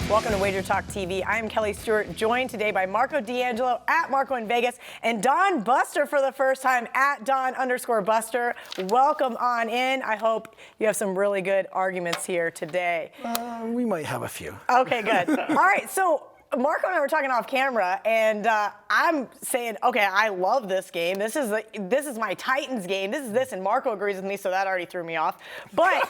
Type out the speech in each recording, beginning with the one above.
Welcome to WagerTalk TV. I'm Kelly Stewart, joined today by Marco D'Angelo at Marco in Vegas and Don Buster for the first time at Don_Buster. Welcome on in. I hope you have some really good arguments here today. We might have a few. Okay, good. All right, so Marco and I were talking off camera, and I'm saying, okay, I love this game. This is my Titans game. This, and Marco agrees with me, so that already threw me off. But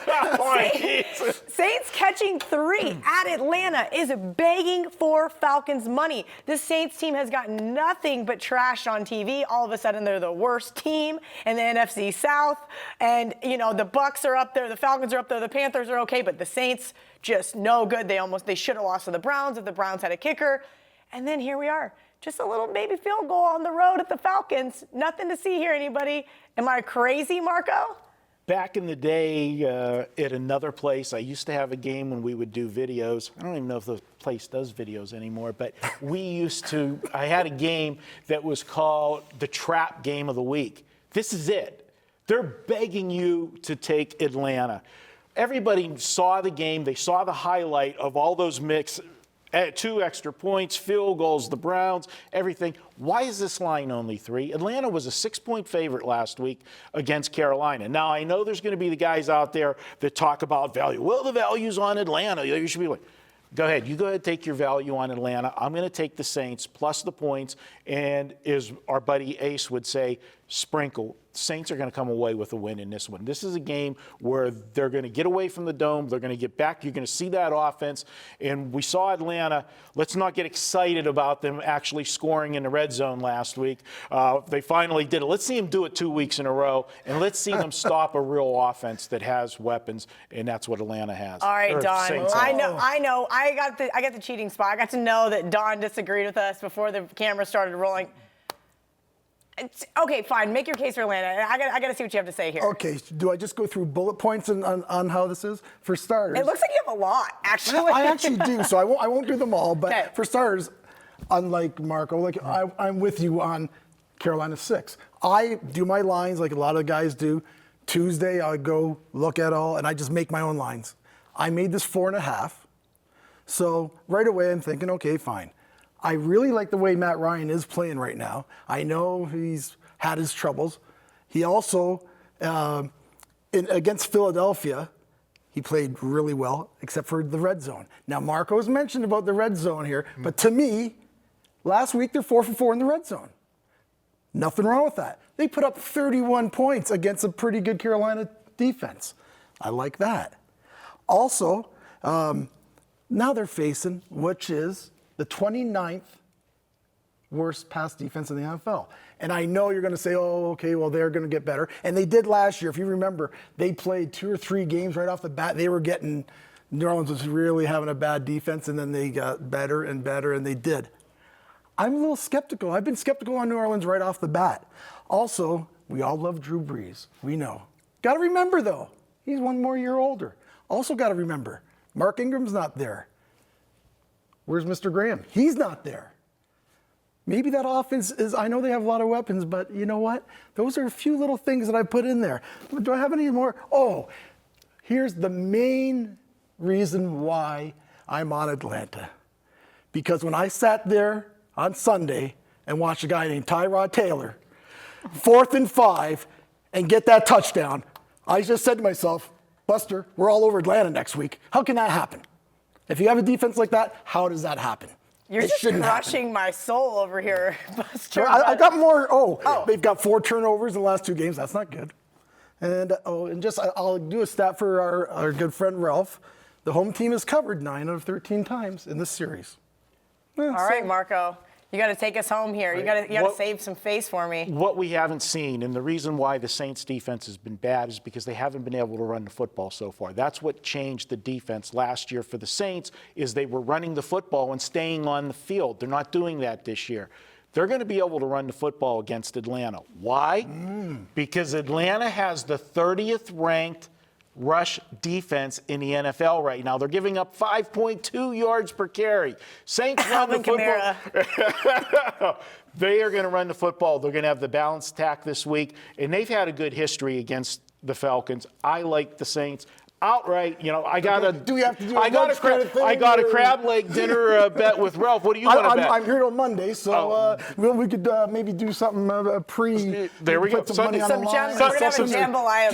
Saints catching 3 at Atlanta is begging for Falcons money. This Saints team has gotten nothing but trashed on TV. All of a sudden, they're the worst team in the NFC South, and the Bucs are up there, the Falcons are up there, the Panthers are okay, but the Saints just no good. They should have lost to the Browns if the Browns had a kicker. And then here we are. Just a little baby field goal on the road at the Falcons. Nothing to see here, anybody. Am I crazy, Marco? Back in the day at another place, I used to have a game when we would do videos. I don't even know if the place does videos anymore, but I had a game that was called the Trap Game of the Week. This is it. They're begging you to take Atlanta. Everybody saw the game. They saw the highlight of all those 2 extra points, field goals, the Browns, everything. Why is this line only 3? Atlanta was a 6-point favorite last week against Carolina. Now, I know there's going to be the guys out there that talk about value. Well, the value's on Atlanta. You should be like, go ahead. You go ahead and take your value on Atlanta. I'm going to take the Saints plus the points. And as our buddy Ace would say, sprinkle. Saints are going to come away with a win in this one. This is a game where they're going to get away from the dome. They're going to get back. You're going to see that offense. And we saw Atlanta. Let's not get excited about them actually scoring in the red zone last week. They finally did it. Let's see them do it 2 weeks in a row. And let's see them stop a real offense that has weapons. And that's what Atlanta has. All right, Don. Saints I know. I got the cheating spot. I got to know that Don disagreed with us before the camera started rolling. Okay, fine. Make your case for Atlanta. I got to see what you have to say here. Okay, do I just go through bullet points on how this is? For starters, It looks like you have a lot, actually. I actually do, so I won't do them all. But Okay. For starters, unlike Marco, I'm with you on Carolina 6. I do my lines like a lot of guys do. Tuesday, I go look at all, and I just make my own lines. I made this 4.5. So right away, I'm thinking, okay, fine. I really like the way Matt Ryan is playing right now. I know he's had his troubles. He also, against Philadelphia, he played really well, except for the red zone. Now, Marco's mentioned about the red zone here, but to me, last week they're 4 for 4 in the red zone. Nothing wrong with that. They put up 31 points against a pretty good Carolina defense. I like that. Also, now they're facing, which is the 29th worst pass defense in the NFL. And I know you're going to say, oh, okay, well, they're going to get better. And they did last year. If you remember, they played 2 or 3 games right off the bat. New Orleans was really having a bad defense, and then they got better and better, and they did. I'm a little skeptical. I've been skeptical on New Orleans right off the bat. Also, we all love Drew Brees. We know. Got to remember, though, he's 1 more year older. Also got to remember, Mark Ingram's not there. Where's Mr. Graham? He's not there. Maybe that offense is, I know they have a lot of weapons, but you know what? Those are a few little things that I put in there. Do I have any more? Oh, here's the main reason why I'm on Atlanta. Because when I sat there on Sunday and watched a guy named Tyrod Taylor, 4th and 5, and get that touchdown, I just said to myself, Buster, we're all over Atlanta next week. How can that happen? If you have a defense like that, how does that happen? You're just crushing my soul over here, Buster. I got more. They've got 4 turnovers in the last 2 games. That's not good. And I'll do a stat for our good friend Ralph. The home team is covered 9 out of 13 times in this series. All right, Marco. You got to take us home here. You got to save some face for me. What we haven't seen, and the reason why the Saints defense has been bad is because they haven't been able to run the football so far. That's what changed the defense last year for the Saints, is they were running the football and staying on the field. They're not doing that this year. They're going to be able to run the football against Atlanta. Why? Because Atlanta has the 30th ranked rush defense in the NFL right now. They're giving up 5.2 yards per carry. Saints run the football. They are going to run the football. They're going to have the balanced attack this week, and they've had a good history against the Falcons. I like the Saints. outright, I got a. Do we have to do a I got lunch kind of thing, I got a or- crab leg dinner bet with Ralph. What do you want to bet? I'm here till Monday, so we could maybe do something pre. There we go. Put some money on the Some line. gems. We're gonna have a jambalaya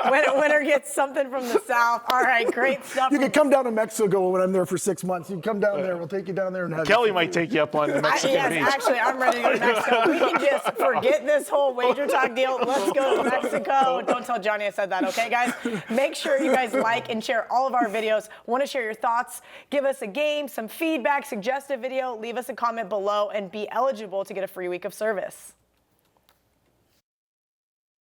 bet. Winner gets something from the South. All right, great stuff. You can come down to Mexico when I'm there for 6 months. You can come down there. We'll take you down there and have. Kelly might take you up on the Mexican Yes, beach. actually, I'm ready to go to Mexico. We can just forget this whole wager talk deal. Let's go to Mexico. Don't tell Johnny I said that, okay, guys? Make sure you guys like and share all of our videos. Want to share your thoughts? Give us a game, some feedback, suggest a video, leave us a comment below, and be eligible to get a free week of service.